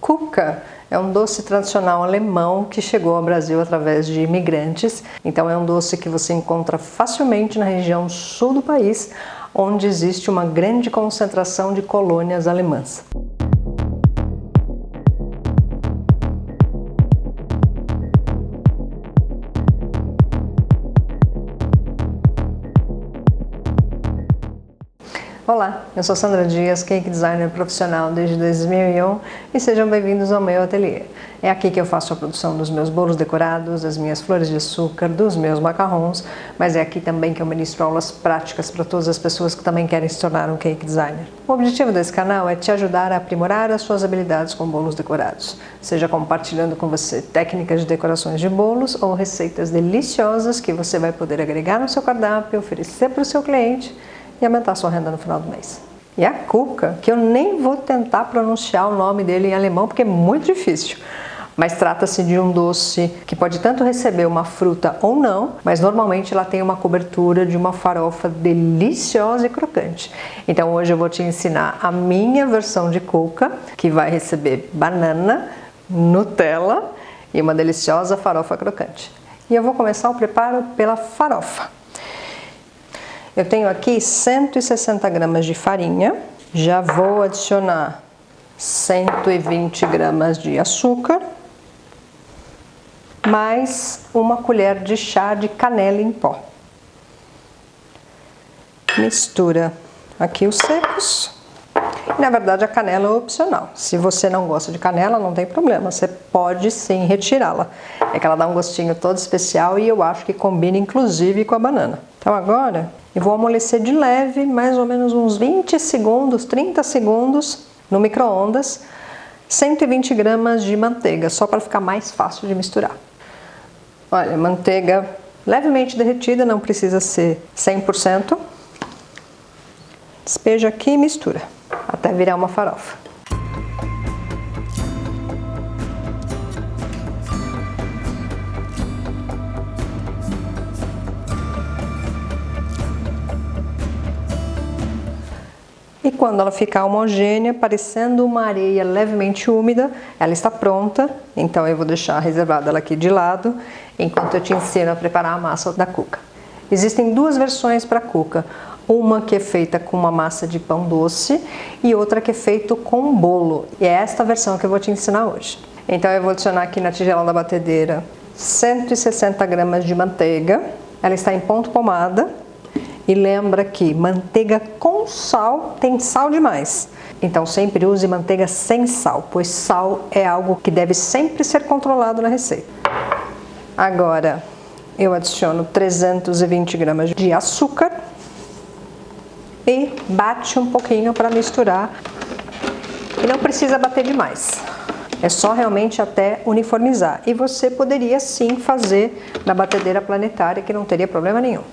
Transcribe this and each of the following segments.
Cuca é um doce tradicional alemão que chegou ao Brasil através de imigrantes. Então é um doce que você encontra facilmente na região sul do país, onde existe uma grande concentração de colônias alemãs. Olá, eu sou Sandra Dias, cake designer profissional desde 2001 e sejam bem-vindos ao meu ateliê. É aqui que eu faço a produção dos meus bolos decorados, das minhas flores de açúcar, dos meus macarrons, mas é aqui também que eu ministro aulas práticas para todas as pessoas que também querem se tornar um cake designer. O objetivo desse canal é te ajudar a aprimorar as suas habilidades com bolos decorados, seja compartilhando com você técnicas de decorações de bolos ou receitas deliciosas que você vai poder agregar no seu cardápio, oferecer para o seu cliente e aumentar sua renda no final do mês. E a Cuca, que eu nem vou tentar pronunciar o nome dele em alemão porque é muito difícil, mas trata-se de um doce que pode tanto receber uma fruta ou não, mas normalmente ela tem uma cobertura de uma farofa deliciosa e crocante. Então hoje eu vou te ensinar a minha versão de Cuca, que vai receber banana, Nutella e uma deliciosa farofa crocante. E eu vou começar o preparo pela farofa. Eu tenho aqui 160 gramas de farinha, já vou adicionar 120 gramas de açúcar, mais uma colher de chá de canela em pó. Mistura aqui os secos. Na verdade, a canela é opcional. Se você não gosta de canela, não tem problema, você pode sim retirá-la. É que ela dá um gostinho todo especial e eu acho que combina inclusive com a banana. Então agora eu vou amolecer de leve, mais ou menos uns 20 segundos, 30 segundos no micro-ondas, 120 gramas de manteiga, só para ficar mais fácil de misturar. Olha, manteiga levemente derretida, não precisa ser 100%. Despeja aqui e mistura, até virar uma farofa. E quando ela ficar homogênea, parecendo uma areia levemente úmida, ela está pronta. Então eu vou deixar reservada ela aqui de lado, enquanto eu te ensino a preparar a massa da cuca. Existem duas versões para a cuca. Uma que é feita com uma massa de pão doce e outra que é feita com bolo. E é esta versão que eu vou te ensinar hoje. Então eu vou adicionar aqui na tigela da batedeira 160 gramas de manteiga. Ela está em ponto pomada. E lembra que manteiga com sal tem sal demais. Então sempre use manteiga sem sal, pois sal é algo que deve sempre ser controlado na receita. Agora eu adiciono 320 gramas de açúcar e bate um pouquinho para misturar. E não precisa bater demais. É só realmente até uniformizar. E você poderia sim fazer na batedeira planetária, que não teria problema nenhum.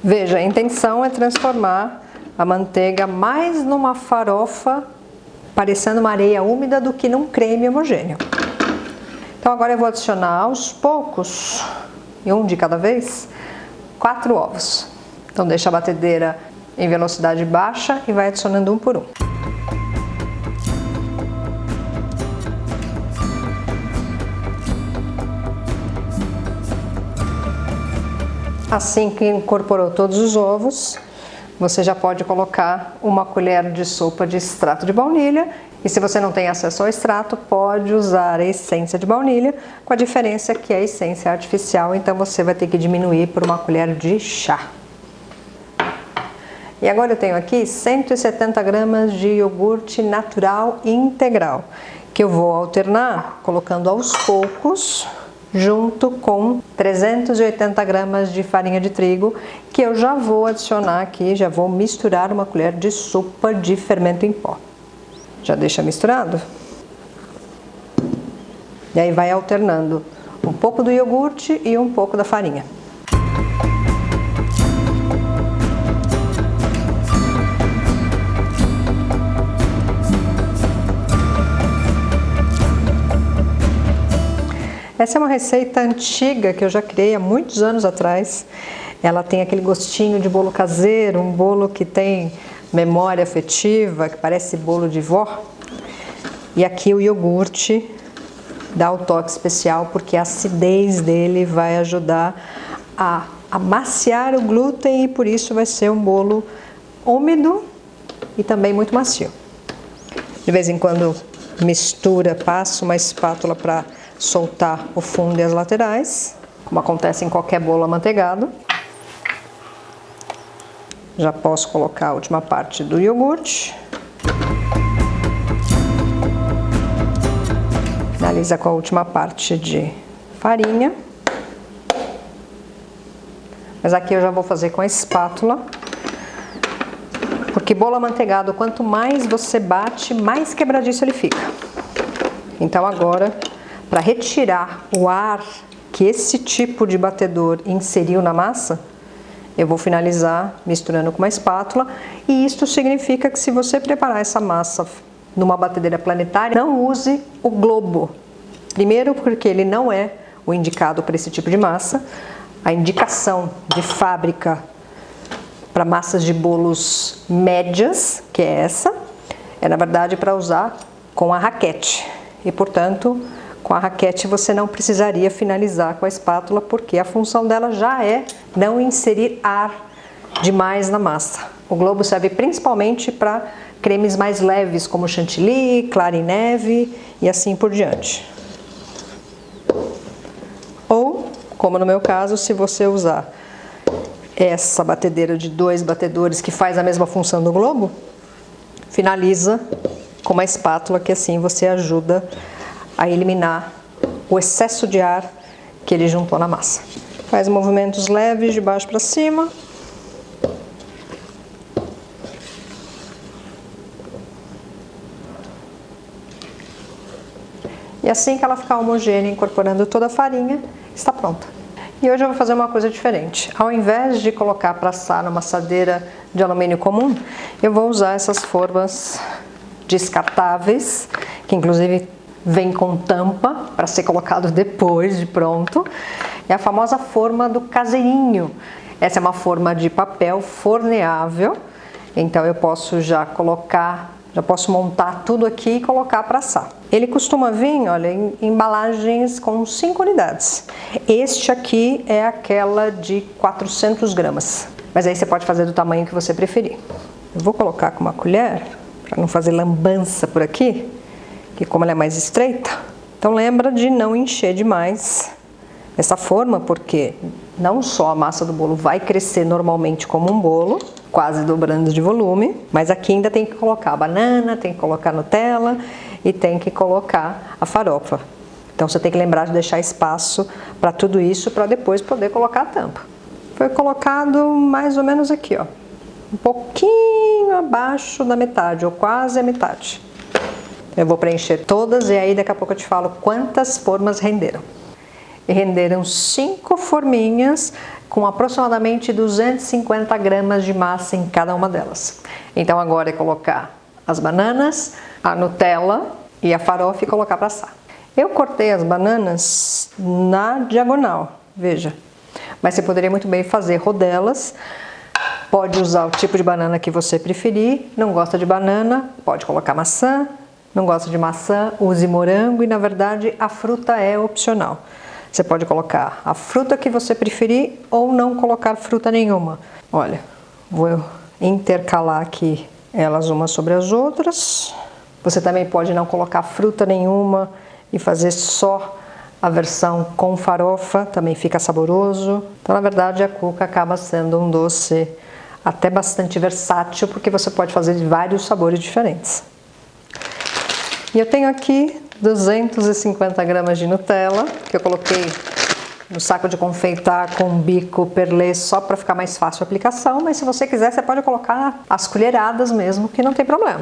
Veja, a intenção é transformar a manteiga mais numa farofa, parecendo uma areia úmida, do que num creme homogêneo. Então agora eu vou adicionar aos poucos, e um de cada vez, 4 ovos. Então deixa a batedeira em velocidade baixa e vai adicionando um por um. Assim que incorporou todos os ovos, você já pode colocar uma colher de sopa de extrato de baunilha. E se você não tem acesso ao extrato, pode usar a essência de baunilha, com a diferença que a essência é artificial, então você vai ter que diminuir por uma colher de chá. E agora eu tenho aqui 170 gramas de iogurte natural integral, que eu vou alternar colocando aos poucos, junto com 380 gramas de farinha de trigo, que eu já vou adicionar aqui, já vou misturar uma colher de sopa de fermento em pó. Já deixa misturado? E aí vai alternando um pouco do iogurte e um pouco da farinha. Essa é uma receita antiga que eu já criei há muitos anos atrás. Ela tem aquele gostinho de bolo caseiro, um bolo que tem memória afetiva, que parece bolo de vó. E aqui o iogurte dá o toque especial, porque a acidez dele vai ajudar a amaciar o glúten e por isso vai ser um bolo úmido e também muito macio. De vez em quando mistura, passa uma espátula para soltar o fundo e as laterais, como acontece em qualquer bolo amanteigado. Já posso colocar a última parte do iogurte. Finaliza com a última parte de farinha. Mas aqui eu já vou fazer com a espátula. Porque bolo amanteigado, quanto mais você bate, mais quebradiço ele fica. Então agora, para retirar o ar que esse tipo de batedor inseriu na massa, eu vou finalizar misturando com uma espátula. E isto significa que se você preparar essa massa numa batedeira planetária, não use o globo. Primeiro porque ele não é o indicado para esse tipo de massa. A indicação de fábrica para massas de bolos médias, que é essa, é na verdade para usar com a raquete. E portanto, com a raquete você não precisaria finalizar com a espátula, porque a função dela já é não inserir ar demais na massa. O globo serve principalmente para cremes mais leves, como chantilly, clara em neve e assim por diante. Ou, como no meu caso, se você usar essa batedeira de 2 batedores que faz a mesma função do globo, finaliza com uma espátula, que assim você ajuda a eliminar o excesso de ar que ele juntou na massa. Faz movimentos leves de baixo para cima. E assim que ela ficar homogênea, incorporando toda a farinha, está pronta. E hoje eu vou fazer uma coisa diferente. Ao invés de colocar para assar numa assadeira de alumínio comum, eu vou usar essas formas descartáveis, que inclusive vem com tampa para ser colocado depois de pronto. É a famosa forma do caseirinho. Essa é uma forma de papel forneável, então eu posso já posso montar tudo aqui e colocar para assar. Ele costuma vir, olha, em embalagens com 5 unidades. Este aqui é aquela de 400 gramas, mas aí você pode fazer do tamanho que você preferir. Eu vou colocar com uma colher, para não fazer lambança por aqui, que como ela é mais estreita, então lembra de não encher demais essa forma, porque não só a massa do bolo vai crescer normalmente como um bolo, quase dobrando de volume, mas aqui ainda tem que colocar a banana, tem que colocar Nutella e tem que colocar a farofa. Então você tem que lembrar de deixar espaço para tudo isso, para depois poder colocar a tampa. Foi colocado mais ou menos aqui, ó, um pouquinho abaixo da metade, ou quase a metade. Eu vou preencher todas e aí daqui a pouco eu te falo quantas formas renderam. E renderam 5 forminhas com aproximadamente 250 gramas de massa em cada uma delas. Então agora é colocar as bananas, a Nutella e a farofa e colocar para assar. Eu cortei as bananas na diagonal, veja. Mas você poderia muito bem fazer rodelas. Pode usar o tipo de banana que você preferir. Não gosta de banana, pode colocar maçã. Não gosta de maçã, use morango e na verdade a fruta é opcional. Você pode colocar a fruta que você preferir ou não colocar fruta nenhuma. Olha, vou intercalar aqui elas umas sobre as outras. Você também pode não colocar fruta nenhuma e fazer só a versão com farofa, também fica saboroso. Então, na verdade, a cuca acaba sendo um doce até bastante versátil, porque você pode fazer de vários sabores diferentes. E eu tenho aqui 250 gramas de Nutella, que eu coloquei no saco de confeitar com bico perlê só para ficar mais fácil a aplicação, mas se você quiser, você pode colocar as colheradas mesmo, que não tem problema.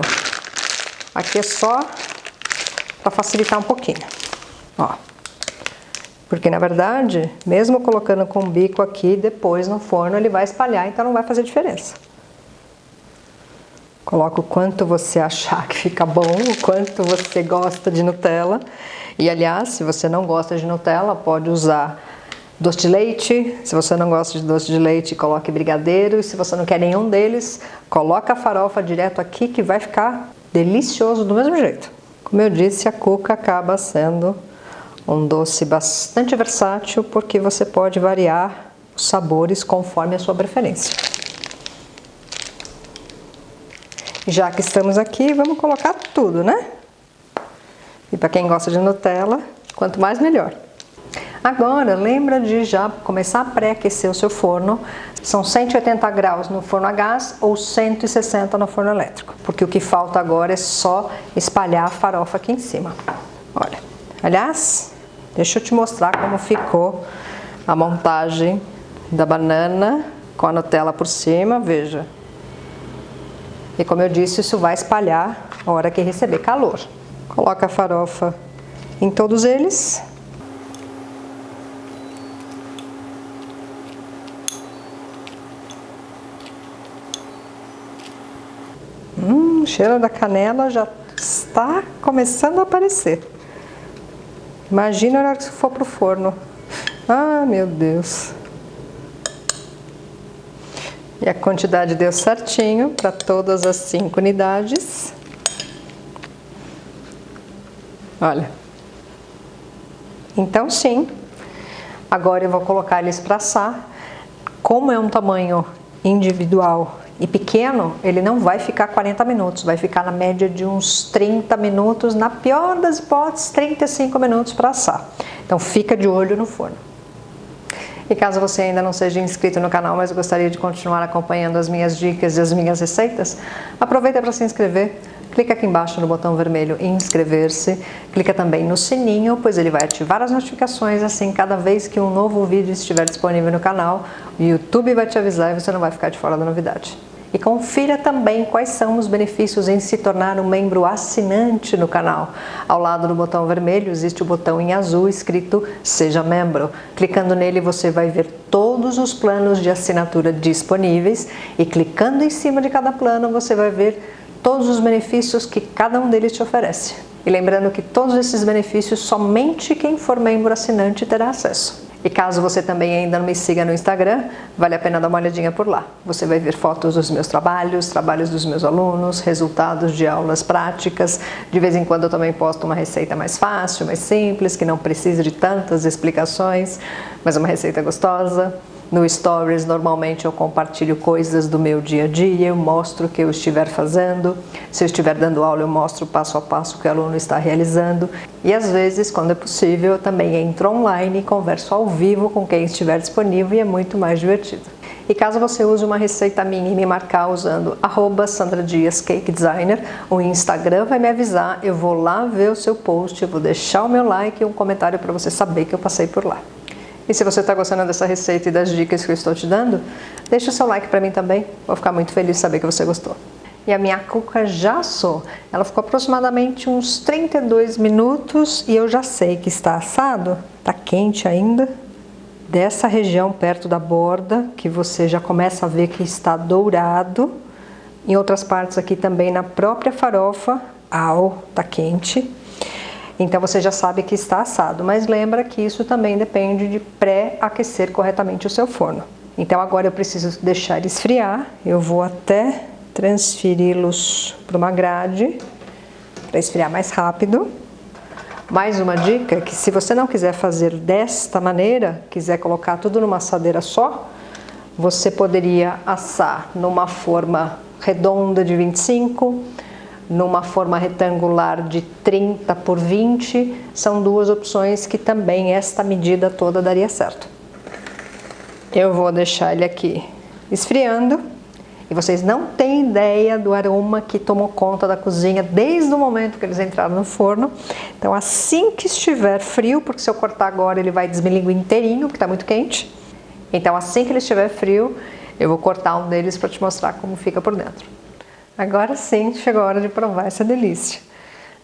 Aqui é só para facilitar um pouquinho, ó. Porque na verdade, mesmo colocando com bico aqui, depois no forno ele vai espalhar, então não vai fazer diferença. Coloca o quanto você achar que fica bom, o quanto você gosta de Nutella. E aliás, se você não gosta de Nutella, pode usar doce de leite. Se você não gosta de doce de leite, coloque brigadeiro. E se você não quer nenhum deles, coloca a farofa direto aqui que vai ficar delicioso do mesmo jeito. Como eu disse, a cuca acaba sendo um doce bastante versátil porque você pode variar os sabores conforme a sua preferência. Já que estamos aqui, vamos colocar tudo, né? E para quem gosta de Nutella, quanto mais melhor. Agora, lembra de já começar a pré-aquecer o seu forno. São 180 graus no forno a gás ou 160 no forno elétrico. Porque o que falta agora é só espalhar a farofa aqui em cima. Olha, aliás, deixa eu te mostrar como ficou a montagem da banana com a Nutella por cima, veja. E como eu disse, isso vai espalhar a hora que receber calor. Coloca a farofa em todos eles. O cheiro da canela já está começando a aparecer. Imagina a hora que for pro forno. Ah, meu Deus. E a quantidade deu certinho para todas as 5 unidades. Olha. Então sim, agora eu vou colocar eles para assar. Como é um tamanho individual e pequeno, ele não vai ficar 40 minutos, vai ficar na média de uns 30 minutos, na pior das hipóteses, 35 minutos para assar. Então fica de olho no forno. E caso você ainda não seja inscrito no canal, mas gostaria de continuar acompanhando as minhas dicas e as minhas receitas, aproveita para se inscrever. Clica aqui embaixo no botão vermelho inscrever-se, clica também no sininho, pois ele vai ativar as notificações, assim cada vez que um novo vídeo estiver disponível no canal, o YouTube vai te avisar e você não vai ficar de fora da novidade. E confira também quais são os benefícios em se tornar um membro assinante no canal. Ao lado do botão vermelho existe o botão em azul escrito Seja Membro. Clicando nele você vai ver todos os planos de assinatura disponíveis e clicando em cima de cada plano você vai ver todos os benefícios que cada um deles te oferece. E lembrando que todos esses benefícios somente quem for membro assinante terá acesso. E caso você também ainda não me siga no Instagram, vale a pena dar uma olhadinha por lá. Você vai ver fotos dos meus trabalhos, trabalhos dos meus alunos, resultados de aulas práticas. De vez em quando eu também posto uma receita mais fácil, mais simples, que não precisa de tantas explicações, mas uma receita gostosa. No Stories, normalmente eu compartilho coisas do meu dia a dia, eu mostro o que eu estiver fazendo. Se eu estiver dando aula, eu mostro passo a passo o que o aluno está realizando. E às vezes, quando é possível, eu também entro online e converso ao vivo com quem estiver disponível e é muito mais divertido. E caso você use uma receita minha e me marcar usando @SandraDiasCakeDesigner, o Instagram vai me avisar, eu vou lá ver o seu post, eu vou deixar o meu like e um comentário para você saber que eu passei por lá. E se você está gostando dessa receita e das dicas que eu estou te dando, deixa o seu like para mim também. Vou ficar muito feliz de saber que você gostou. E a minha cuca já assou. Ela ficou aproximadamente uns 32 minutos e eu já sei que está assado. Está quente ainda. Dessa região perto da borda, que você já começa a ver que está dourado. Em outras partes aqui também na própria farofa. Está quente. Então você já sabe que está assado, mas lembra que isso também depende de pré-aquecer corretamente o seu forno. Então agora eu preciso deixar esfriar, eu vou até transferi-los para uma grade, para esfriar mais rápido. Mais uma dica, que se você não quiser fazer desta maneira, quiser colocar tudo numa assadeira só, você poderia assar numa forma redonda de 25, numa forma retangular de 30 por 20, são duas opções que também esta medida toda daria certo. Eu vou deixar ele aqui esfriando e vocês não têm ideia do aroma que tomou conta da cozinha desde o momento que eles entraram no forno. Então assim que estiver frio, porque se eu cortar agora ele vai desmilinguir inteirinho, porque está muito quente. Então assim que ele estiver frio, eu vou cortar um deles para te mostrar como fica por dentro. Agora sim, chegou a hora de provar essa delícia.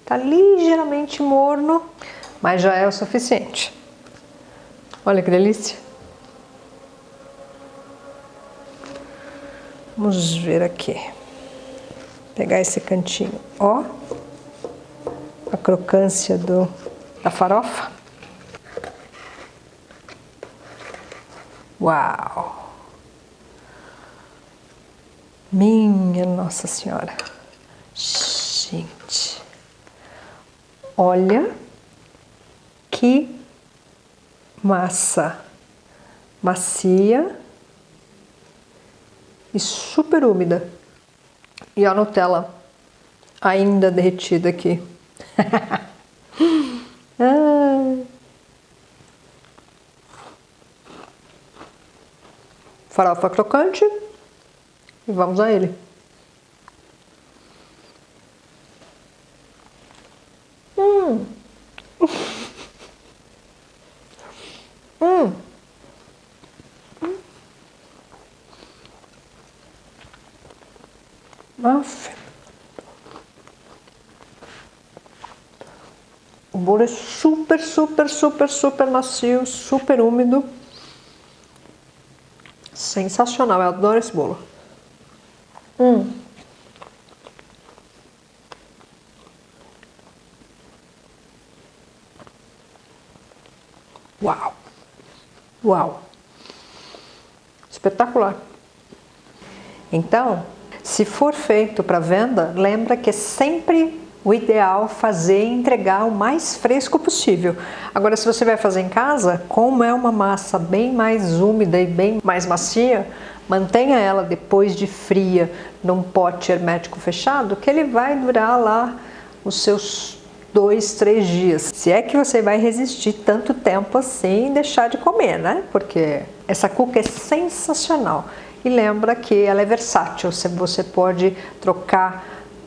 Tá ligeiramente morno, mas já é o suficiente. Olha que delícia. Vamos ver aqui. Pegar esse cantinho, ó. A crocância da farofa. Uau! Minha Nossa Senhora! Gente, olha que massa macia e super úmida. E a Nutella ainda derretida aqui. Farofa crocante e vamos a ele. Aff. O bolo é super, super, super, super macio, super úmido. Sensacional, eu adoro esse bolo. Uau! Uau! Espetacular! Então, se for feito para venda, lembra que é sempre o ideal fazer e entregar o mais fresco possível. Agora, se você vai fazer em casa, como é uma massa bem mais úmida e bem mais macia, mantenha ela depois de fria num pote hermético fechado, que ele vai durar lá os seus 2, 3 dias. Se é que você vai resistir tanto tempo assim e deixar de comer, né? Porque essa cuca é sensacional. E lembra que ela é versátil, você pode trocar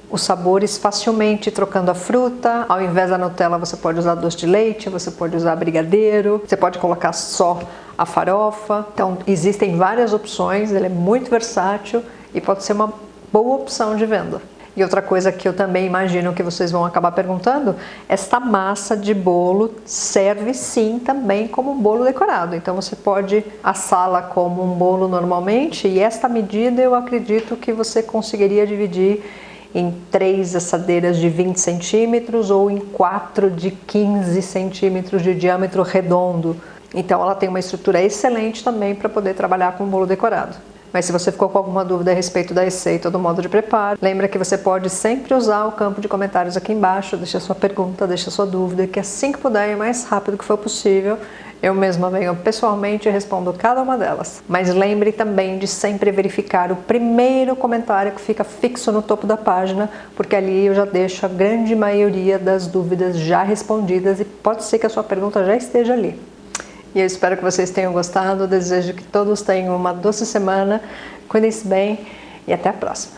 os sabores facilmente trocando a fruta. Ao invés da Nutella você pode usar doce de leite, você pode usar brigadeiro, você pode colocar só a farofa. Então existem várias opções, ele é muito versátil e pode ser uma boa opção de venda. E outra coisa que eu também imagino que vocês vão acabar perguntando, esta massa de bolo serve sim também como um bolo decorado. Então você pode assá-la como um bolo normalmente e esta medida eu acredito que você conseguiria dividir em 3 assadeiras de 20 centímetros ou em 4 de 15 centímetros de diâmetro redondo. Então ela tem uma estrutura excelente também para poder trabalhar com um bolo decorado. Mas se você ficou com alguma dúvida a respeito da receita ou do modo de preparo, lembra que você pode sempre usar o campo de comentários aqui embaixo, deixa sua pergunta, deixa sua dúvida, que assim que puder e mais rápido que for possível, eu mesma venho pessoalmente e respondo cada uma delas. Mas lembre também de sempre verificar o primeiro comentário que fica fixo no topo da página, porque ali eu já deixo a grande maioria das dúvidas já respondidas e pode ser que a sua pergunta já esteja ali. E eu espero que vocês tenham gostado, desejo que todos tenham uma doce semana, cuidem-se bem e até a próxima.